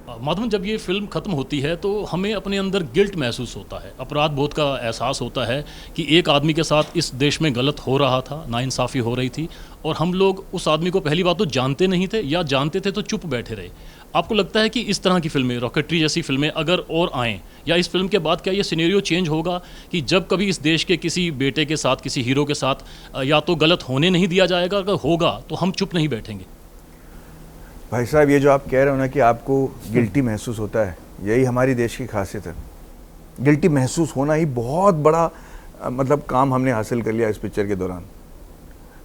माधवन, जब ये फिल्म ख़त्म होती है तो हमें अपने अंदर गिल्ट महसूस होता है, अपराध बोध का एहसास होता है कि एक आदमी के साथ इस देश में गलत हो रहा था, नाइंसाफ़ी हो रही थी, और हम लोग उस आदमी को पहली बात तो जानते नहीं थे, या जानते थे तो चुप बैठे रहे। आपको लगता है कि इस तरह की फिल्में, रॉकेटरी जैसी फिल्में अगर और आएँ, या इस फिल्म के बाद क्या ये सिनेरियो चेंज होगा कि जब कभी इस देश के किसी बेटे के साथ, किसी हीरो के साथ या तो गलत होने नहीं दिया जाएगा, अगर होगा तो हम चुप नहीं बैठेंगे? भाई साहब, ये जो आप कह रहे हो ना कि आपको गिल्टी महसूस होता है, यही हमारी देश की खासियत है। गिल्टी महसूस होना ही बहुत बड़ा मतलब काम हमने हासिल कर लिया इस पिक्चर के दौरान।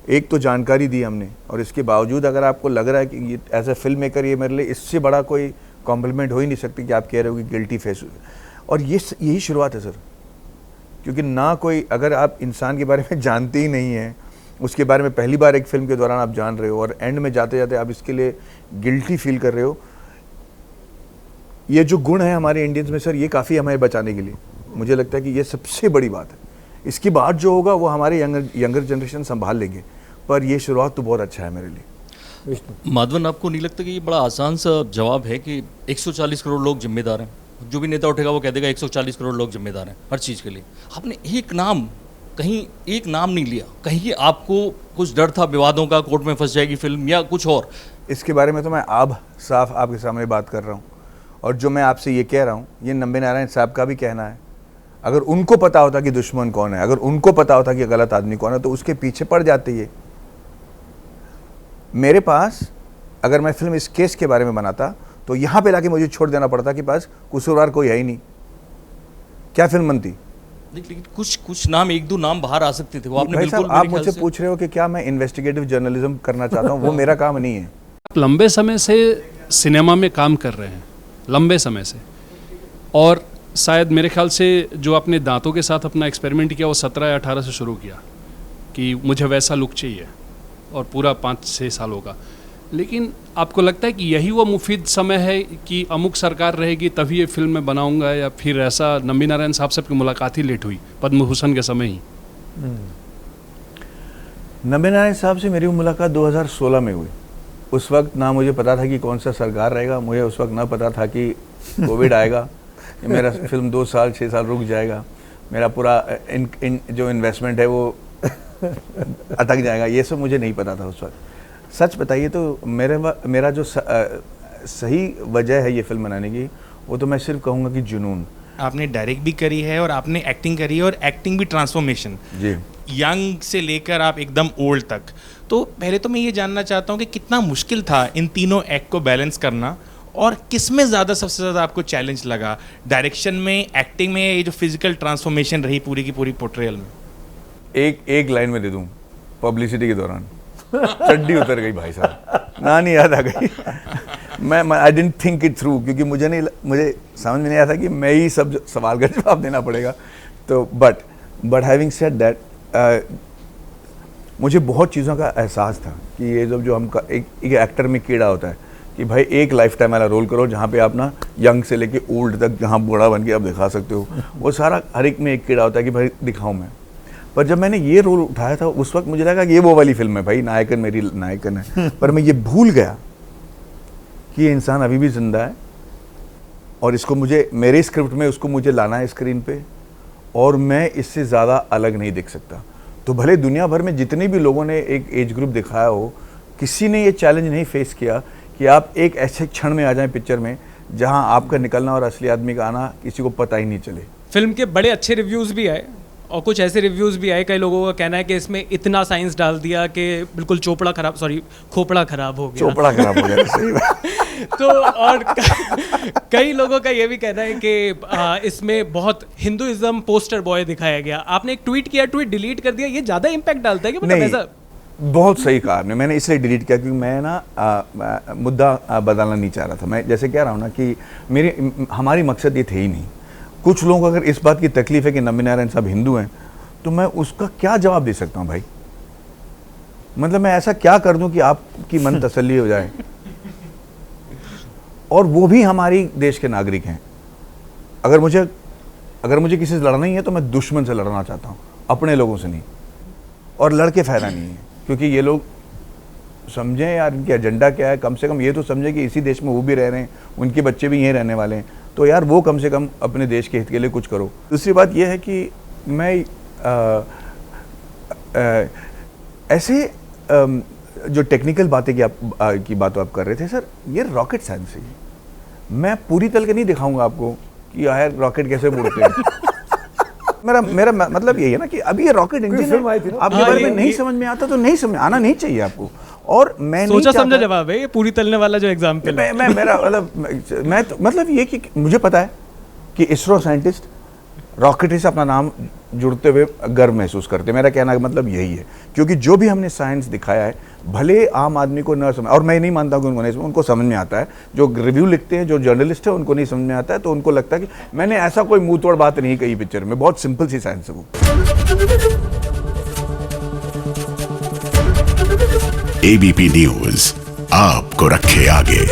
एक तो जानकारी दी हमने, और इसके बावजूद अगर आपको लग रहा है कि ये एज ए फिल्म मेकर ये मेरे लिए इससे बड़ा कोई कॉम्प्लीमेंट हो ही नहीं सकती कि आप कह रहे हो कि गिल्टी फेस। और यही शुरुआत है सर, क्योंकि ना कोई, अगर आप इंसान के बारे में जानते ही नहीं हैं, उसके बारे में पहली बार एक फिल्म के दौरान आप जान रहे हो, और एंड में जाते जाते आप इसके लिए गिल्टी फील कर रहे हो, ये जो गुण है हमारे इंडियंस में सर, ये काफ़ी हमें बचाने के लिए मुझे लगता है कि ये सबसे बड़ी बात है। इसके बाद जो होगा वो हमारे यंगर जनरेशन संभाल लेंगे, पर ये शुरुआत तो बहुत अच्छा है मेरे लिए। माधवन, आपको नहीं लगता कि ये बड़ा आसान सा जवाब है कि 140 करोड़ लोग जिम्मेदार हैं? जो भी नेता उठेगा वो कह देगा 140 करोड़ लोग जिम्मेदार हैं हर चीज़ के लिए। आपने एक नाम, कहीं एक नाम नहीं लिया। कहीं आपको कुछ डर था विवादों का, कोर्ट में फंस जाएगी फिल्म या कुछ और? इसके बारे में तो मैं अब साफ आपके सामने बात कर रहा हूँ, और जो मैं आपसे ये कह रहा हूँ ये नंबे नारायण साहब का भी कहना है। अगर उनको पता होता कि दुश्मन कौन है, अगर उनको पता होता कि गलत आदमी कौन है, तो उसके पीछे पड़ जाते। ये मेरे पास, अगर मैं फिल्म इस केस के बारे में बनाता तो यहाँ पे लाके मुझे छोड़ देना पड़ता कि पास कसूरवार कोई है ही नहीं, क्या फिल्म बनती? लेकिन कुछ नाम, एक दो नाम बाहर आ सकते थे, वो आपने भाई साहब, बिल्कुल आप मुझसे पूछ रहे हो कि क्या मैं इन्वेस्टिगेटिव जर्नलिज्म करना चाहता हूँ? वो मेरा काम नहीं है। आप लंबे समय से सिनेमा में काम कर रहे हैं, लंबे समय से, और शायद मेरे ख्याल से जो आपने दांतों के साथ अपना एक्सपेरिमेंट किया वो 17 या 18 से शुरू किया कि मुझे वैसा लुक चाहिए, और पूरा 5-6 साल होगा। लेकिन आपको लगता है कि यही वो मुफीद समय है कि अमुक सरकार रहेगी तभी ये फिल्म मैं बनाऊंगा, या फिर ऐसा नंबी नारायण साहब से आपकी मुलाकात ही लेट हुई पद्म भूषण के समय ही? नंबी नारायण साहब से मेरी मुलाकात 2016 में हुई। उस वक्त ना मुझे पता था कि कौन सा सरकार रहेगा, मुझे उस वक्त ना पता था कि कोविड आएगा, मेरा फिल्म 2-6 साल रुक जाएगा, मेरा पूरा जो इन्वेस्टमेंट है वो अटक जाएगा, ये सब मुझे नहीं पता था उस वक्त। सच बताइए तो मेरा जो सही वजह है ये फिल्म बनाने की, वो तो मैं सिर्फ कहूँगा कि जुनून। आपने डायरेक्ट भी करी है और आपने एक्टिंग करी है, और एक्टिंग भी ट्रांसफॉर्मेशन जी, यंग से लेकर आप एकदम ओल्ड तक। तो पहले तो मैं ये जानना चाहता हूँ कि कितना मुश्किल था इन तीनों एक्ट को बैलेंस करना, और किस में सबसे ज़्यादा आपको चैलेंज लगा? डायरेक्शन में, एक्टिंग में, ये जो फिजिकल ट्रांसफॉर्मेशन रही पूरी की पूरी पोर्ट्रेयल में? एक लाइन में दे दूँ, पब्लिसिटी के दौरान चड्डी उतर गई भाई साहब, नानी याद आ गई। मैं I didn't think it through, क्योंकि मुझे समझ में नहीं आया था कि मैं ही सब सवाल का जवाब देना पड़ेगा। तो बट हैविंग सेड दैट, मुझे बहुत चीज़ों का एहसास था कि ये जो हम एक एक्टर में कीड़ा होता है कि भाई एक लाइफ टाइम वाला रोल करो जहाँ पे आप ना यंग से लेके ओल्ड तक जहाँ बूढ़ा बन के आप दिखा सकते हो, वो सारा हर एक में एक कीड़ा होता है कि भाई दिखाऊँ मैं। पर जब मैंने ये रोल उठाया था उस वक्त मुझे लगा कि ये वो वाली फिल्म है भाई, नायकन मेरी नायकन है। पर मैं ये भूल गया कि ये इंसान अभी भी जिंदा है, और इसको मुझे, मेरे स्क्रिप्ट में उसको मुझे लाना है स्क्रीन पे, और मैं इससे ज़्यादा अलग नहीं दिख सकता। तो भले दुनिया भर में जितने भी लोगों ने एक एज ग्रुप दिखाया हो, किसी ने ये चैलेंज नहीं फेस किया कि आप एक ऐसे क्षण में आ जाएं पिक्चर में जहां आपका निकलना और असली आदमी का आना किसी को पता ही नहीं चले। फिल्म के बड़े अच्छे रिव्यूज़ भी आए, और कुछ ऐसे रिव्यूज़ भी आए, कई लोगों का कहना है कि इसमें इतना साइंस डाल दिया कि बिल्कुल खोपड़ा खराब हो गया। चोपड़ा खराब हो गया, सही बात। तो और कई लोगों का ये भी कहना है कि इसमें बहुत हिंदुइज्म पोस्टर बॉय दिखाया गया। आपने एक ट्वीट किया, ट्वीट डिलीट कर दिया, ये ज़्यादा इम्पैक्ट डालता है कि मतलब ऐसा? बहुत सही कहा आपने, मैंने इसलिए डिलीट किया क्योंकि मैं ना मुद्दा बदलना नहीं चाह रहा था। मैं जैसे कह रहा हूँ ना कि हमारी मकसद ये थे ही नहीं। कुछ लोगों को अगर इस बात की तकलीफ है कि नंबी नारायण साहब हिंदू हैं, तो मैं उसका क्या जवाब दे सकता हूँ भाई? मतलब मैं ऐसा क्या कर दूं कि आपकी मन तसल्ली हो जाए? और वो भी हमारी देश के नागरिक हैं। अगर मुझे किसी से लड़ना ही है तो मैं दुश्मन से लड़ना चाहता हूँ, अपने लोगों से नहीं। और लड़के फायदा नहीं है, क्योंकि ये लोग समझें यार इनकी एजेंडा क्या है, कम से कम ये तो समझें कि इसी देश में वो भी रह रहे हैं, उनके बच्चे भी यहीं रहने वाले हैं, तो यार वो कम से कम अपने देश के हित के लिए कुछ करो। दूसरी बात ये है कि मैं ऐसे जो टेक्निकल बातें की बात आप कर रहे थे सर, ये रॉकेट साइंस है। मैं पूरी तल के नहीं दिखाऊंगा आपको कि यार रॉकेट कैसे उड़ते हैं। मेरा मतलब यही है ना कि अभी ये रॉकेट इंजन है, आपके बारे में नहीं समझ में आता तो नहीं समझ आना नहीं चाहिए आपको। और मैं नहीं सोचा समझा जवाब है ये पूरी तलने वाला जो एग्जाम्पल है। मैं मेरा मतलब ये कि मुझे पता है कि इसरो साइंटिस्ट रॉकेटरी से अपना नाम जुड़ते हुए गर्व महसूस करते हैं। मेरा कहना का मतलब यही है, क्योंकि जो भी हमने साइंस दिखाया है भले आम आदमी को न समझ, और मैं नहीं मानता कि उनको समझ में आता है, जो रिव्यू लिखते हैं जो जर्नलिस्ट है उनको नहीं समझ में आता है, तो उनको लगता है कि मैंने ऐसा कोई मुंह तोड़ बात नहीं कही पिक्चर में, बहुत सिंपल सी साइंस है वो। एबीपी न्यूज आपको रखे आगे।